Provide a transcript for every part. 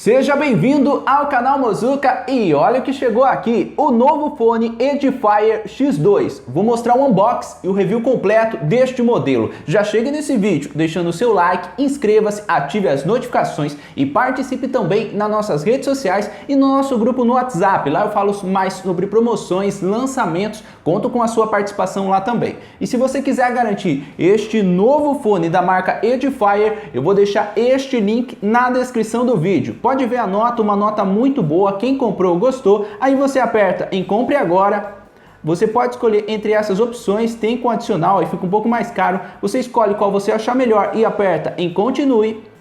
Seja bem-vindo ao canal Mozuka e olha o que chegou aqui, o novo fone Edifier X2. Vou mostrar o unboxing e o review completo deste modelo. Já chega nesse vídeo deixando o seu like, inscreva-se, ative as notificações e participe também nas nossas redes sociais e no nosso grupo no WhatsApp. Lá eu falo mais sobre promoções, lançamentos, conto com a sua participação lá também. E se você quiser garantir este novo fone da marca Edifier, eu vou deixar este link na descrição do vídeo. Pode ver a nota, uma nota muito boa, quem comprou gostou, aí você aperta em compre agora. Você pode escolher entre essas opções, tem com adicional, aí fica um pouco mais caro, você escolhe qual você achar melhor e aperta em continue.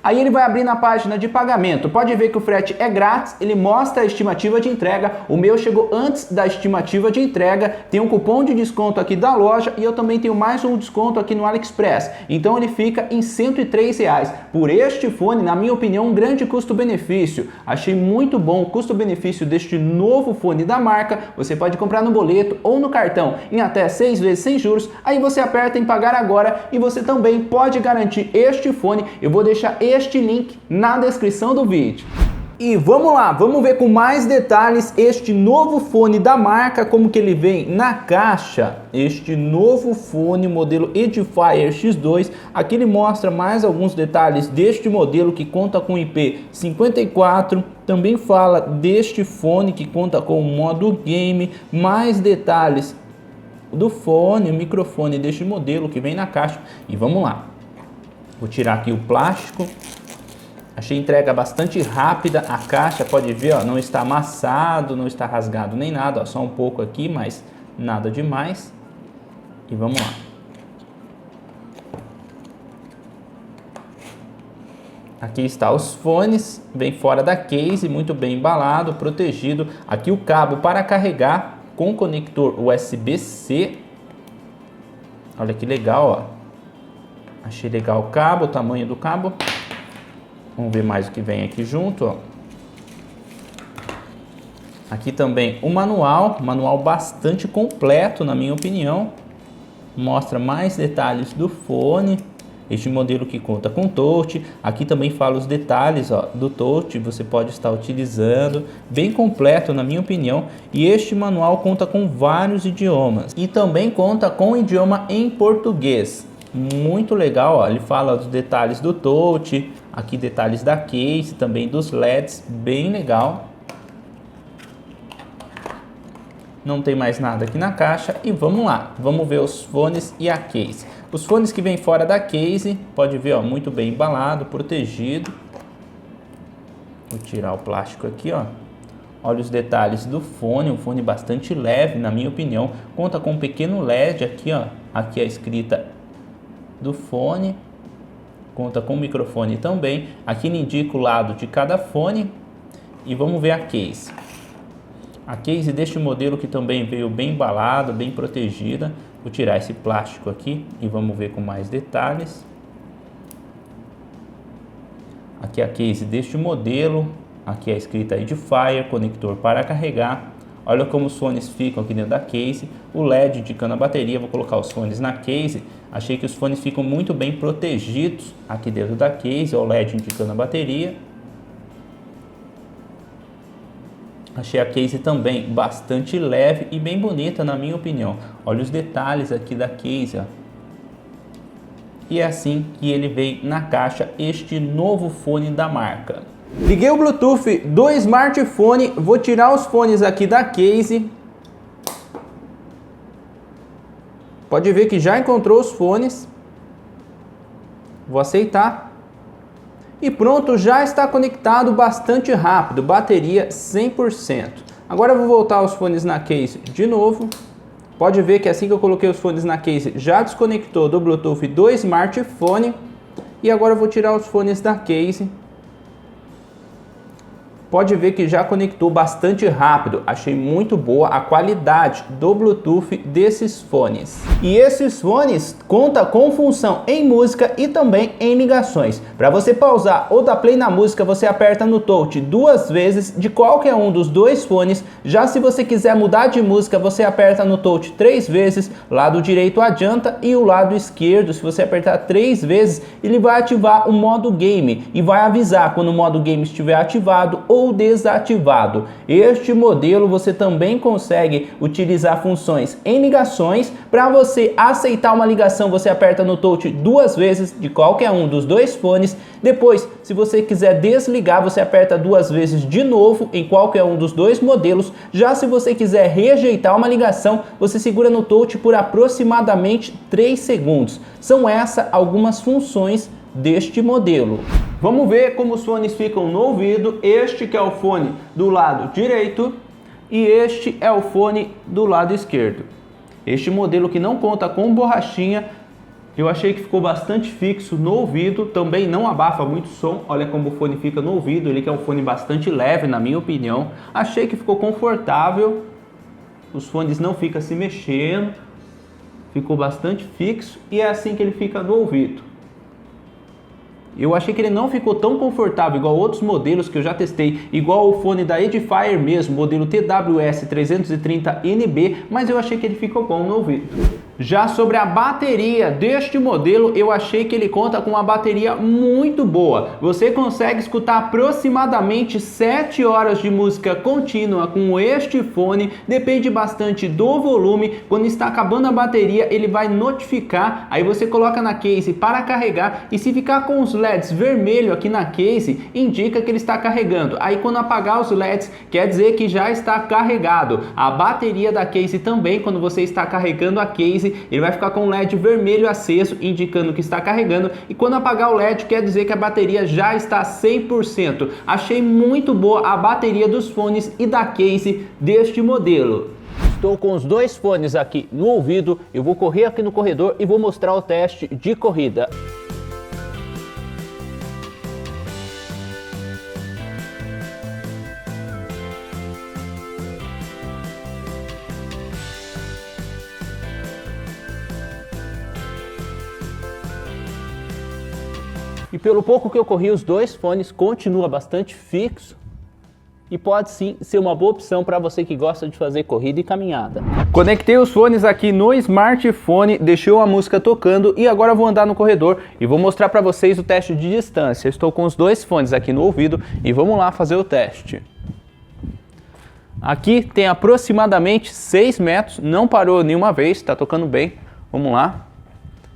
Aí ele vai abrir na página de pagamento, pode ver que o frete é grátis, ele mostra a estimativa de entrega, o meu chegou antes da estimativa de entrega, tem um cupom de desconto aqui da loja e eu também tenho mais um desconto aqui no AliExpress, então ele fica em R$ 103. Por este fone, na minha opinião, um grande custo-benefício, achei muito bom o custo-benefício deste novo fone da marca, você pode comprar no boleto ou no cartão em até 6 vezes sem juros, aí você aperta em pagar agora e você também pode garantir este fone, eu vou deixar este link na descrição do vídeo. E vamos lá, vamos ver com mais detalhes este novo fone da marca, como que ele vem na caixa. Este novo fone modelo Edifier X2, aqui ele mostra mais alguns detalhes deste modelo que conta com IP54, também fala deste fone que conta com o modo game, mais detalhes do fone, o microfone deste modelo que vem na caixa. E vamos lá. Vou tirar aqui o plástico. Achei a entrega bastante rápida. A caixa, pode ver, ó, não está amassado, não está rasgado nem nada. Ó, só um pouco aqui, mas nada demais. E vamos lá. Aqui está os fones, bem fora da case, muito bem embalado, protegido. Aqui o cabo para carregar com conector USB-C. Olha que legal, ó. Achei legal o cabo, o tamanho do cabo. Vamos ver mais o que vem aqui junto, ó. Aqui também o manual bastante completo na minha opinião. Mostra mais detalhes do fone. Este modelo que conta com touch. Aqui também fala os detalhes, ó, do touch, você pode estar utilizando. Bem completo na minha opinião. E este manual conta com vários idiomas. E também conta com o idioma em português. Muito legal, ó. Ele fala dos detalhes do touch, aqui detalhes da case, também dos LEDs, bem legal. Não tem mais nada aqui na caixa e vamos lá, vamos ver os fones e a case. Os fones que vêm fora da case, pode ver, ó, muito bem embalado, protegido. Vou tirar o plástico aqui, ó. Olha os detalhes do fone, um fone bastante leve, na minha opinião. Conta com um pequeno LED aqui, ó. Aqui a escrita do fone, conta com o microfone também, aqui ele indica o lado de cada fone e vamos ver a case. A case deste modelo que também veio bem embalado, bem protegida. Vou tirar esse plástico aqui e vamos ver com mais detalhes. Aqui a case deste modelo, aqui a escrita Edifier, conector para carregar. Olha como os fones ficam aqui dentro da case, o LED indicando a bateria, vou colocar os fones na case, achei que os fones ficam muito bem protegidos aqui dentro da case, o LED indicando a bateria. Achei a case também bastante leve e bem bonita na minha opinião. Olha os detalhes aqui da case, ó. E é assim que ele vem na caixa, este novo fone da marca. Liguei o Bluetooth do smartphone, vou tirar os fones aqui da case. Pode ver que já encontrou os fones. Vou aceitar. E pronto, já está conectado bastante rápido, bateria 100%. Agora eu vou voltar os fones na case de novo. Pode ver que assim que eu coloquei os fones na case, já desconectou do Bluetooth do smartphone. E agora eu vou tirar os fones da case. pode ver que já conectou bastante rápido. Achei muito boa a qualidade do Bluetooth desses fones. E esses fones contam com função em música e também em ligações. Para você pausar ou dar play na música, você aperta no touch 2 vezes de qualquer um dos dois fones. Já se você quiser mudar de música, você aperta no touch 3 vezes. Lado direito adianta e o lado esquerdo, se você apertar 3 vezes, ele vai ativar o modo game e vai avisar quando o modo game estiver ativado ou desativado. Este modelo você também consegue utilizar funções em ligações. Para você aceitar uma ligação, você aperta no touch 2 vezes de qualquer um dos dois fones. Depois, se você quiser desligar, você aperta 2 vezes de novo em qualquer um dos dois modelos. Já se você quiser rejeitar uma ligação, você segura no touch por aproximadamente 3 segundos. São essas algumas funções deste modelo. Vamos ver como os fones ficam no ouvido. Este que é o fone do lado direito e este é o fone do lado esquerdo. Este modelo que não conta com borrachinha, eu achei que ficou bastante fixo no ouvido, também não abafa muito som. Olha como o fone fica no ouvido, ele que é um fone bastante leve na minha opinião. Achei que ficou confortável, os fones não ficam se mexendo, ficou bastante fixo e é assim que ele fica no ouvido. Eu achei que ele não ficou tão confortável igual outros modelos que eu já testei, igual o fone da Edifier mesmo, modelo TWS330NB, mas eu achei que ele ficou bom no ouvido. Já sobre a bateria deste modelo, eu achei que ele conta com uma bateria muito boa. Você consegue escutar aproximadamente 7 horas de música contínua com este fone, depende bastante do volume. Quando está acabando a bateria, ele vai notificar, aí você coloca na case para carregar e se ficar com os LEDs vermelho aqui na case, indica que ele está carregando. Aí quando apagar os LEDs, quer dizer que já está carregado. A bateria da case também, quando você está carregando a case, ele vai ficar com o LED vermelho aceso, indicando que está carregando, e quando apagar o LED, quer dizer que a bateria já está 100%. Achei muito boa a bateria dos fones e da case deste modelo. Estou com os dois fones aqui no ouvido, eu vou correr aqui no corredor e vou mostrar o teste de corrida. E pelo pouco que eu corri, os dois fones continua bastante fixo e pode sim ser uma boa opção para você que gosta de fazer corrida e caminhada. Conectei os fones aqui no smartphone, deixei a música tocando e agora vou andar no corredor e vou mostrar para vocês o teste de distância. Estou com os dois fones aqui no ouvido e vamos lá fazer o teste. Aqui tem aproximadamente 6 metros, não parou nenhuma vez, está tocando bem. Vamos lá.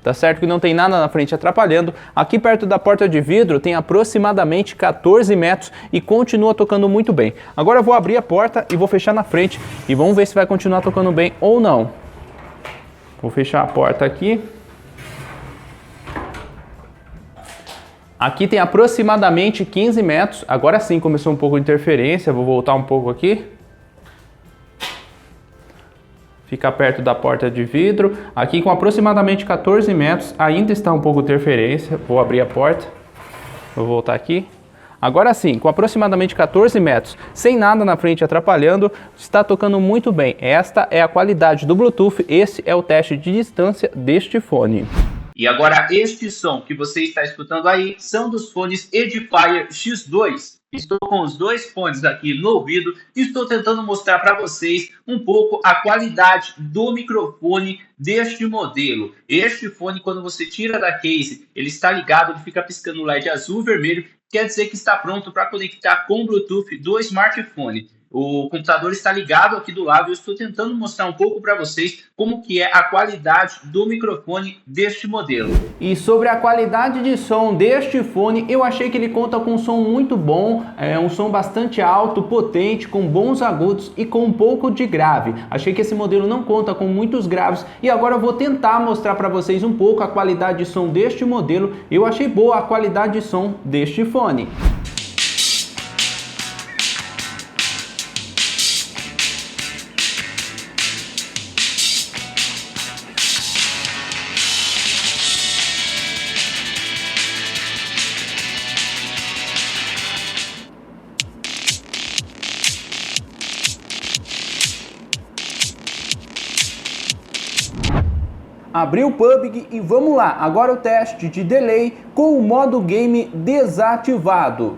Tá certo que não tem nada na frente atrapalhando. Aqui perto da porta de vidro tem aproximadamente 14 metros e continua tocando muito bem. Agora eu vou abrir a porta e vou fechar na frente e vamos ver se vai continuar tocando bem ou não. Vou fechar a porta aqui. Aqui tem aproximadamente 15 metros. Agora sim começou um pouco de interferência. Vou voltar um pouco aqui. Fica perto da porta de vidro. Aqui com aproximadamente 14 metros, ainda está um pouco de interferência. Vou abrir a porta. Vou voltar aqui. Agora sim, com aproximadamente 14 metros, sem nada na frente atrapalhando, está tocando muito bem. Esta é a qualidade do Bluetooth. Esse é o teste de distância deste fone. E agora este som que você está escutando aí são dos fones Edifier X2. Estou com os dois fones aqui no ouvido e estou tentando mostrar para vocês um pouco a qualidade do microfone deste modelo. Este fone, quando você tira da case, ele está ligado, ele fica piscando o LED azul e vermelho, quer dizer que está pronto para conectar com o Bluetooth do smartphone. O computador está ligado aqui do lado e eu estou tentando mostrar um pouco para vocês como que é a qualidade do microfone deste modelo. E sobre a qualidade de som deste fone, eu achei que ele conta com um som muito bom, um som bastante alto, potente, com bons agudos e com um pouco de grave. Achei que esse modelo não conta com muitos graves e agora eu vou tentar mostrar para vocês um pouco a qualidade de som deste modelo. Eu achei boa a qualidade de som deste fone. Abri o PUBG e vamos lá, agora o teste de delay com o modo game desativado.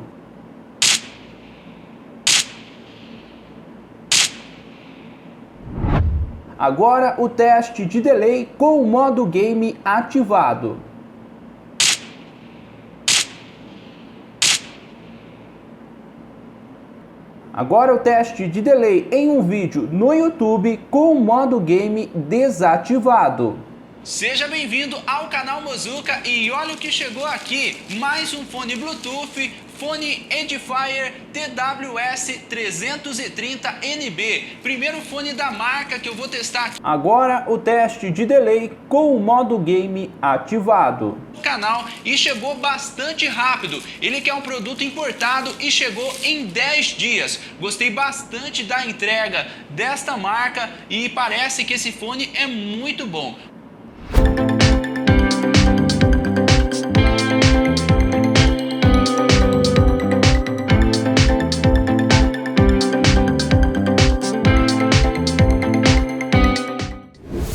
Agora o teste de delay com o modo game ativado. Agora o teste de delay em um vídeo no YouTube com o modo game desativado. Seja bem-vindo ao canal Mozuka e olha o que chegou aqui, mais um fone Bluetooth, fone Edifier TWS330NB, primeiro fone da marca que eu vou testar aqui. Agora o teste de delay com o modo game ativado. Canal e chegou bastante rápido, ele que é um produto importado e chegou em 10 dias. Gostei bastante da entrega desta marca e parece que esse fone é muito bom.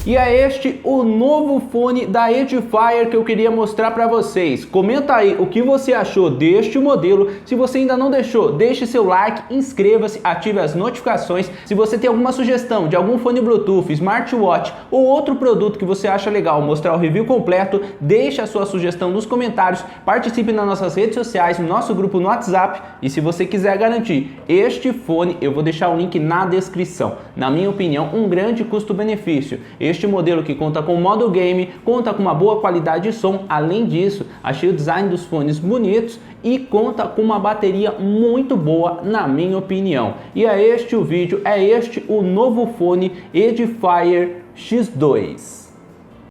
E é este o novo fone da Edifier que eu queria mostrar para vocês. Comenta aí o que você achou deste modelo. Se você ainda não deixou, deixe seu like, inscreva-se, ative as notificações. Se você tem alguma sugestão de algum fone Bluetooth, smartwatch ou outro produto que você acha legal mostrar o review completo, deixe a sua sugestão nos comentários, participe nas nossas redes sociais, no nosso grupo no WhatsApp e se você quiser garantir este fone, eu vou deixar o link na descrição. Na minha opinião, um grande custo-benefício. Este modelo que conta com modo game, conta com uma boa qualidade de som, além disso, achei o design dos fones bonitos e conta com uma bateria muito boa, na minha opinião. E é este o vídeo, é este o novo fone Edifier X2.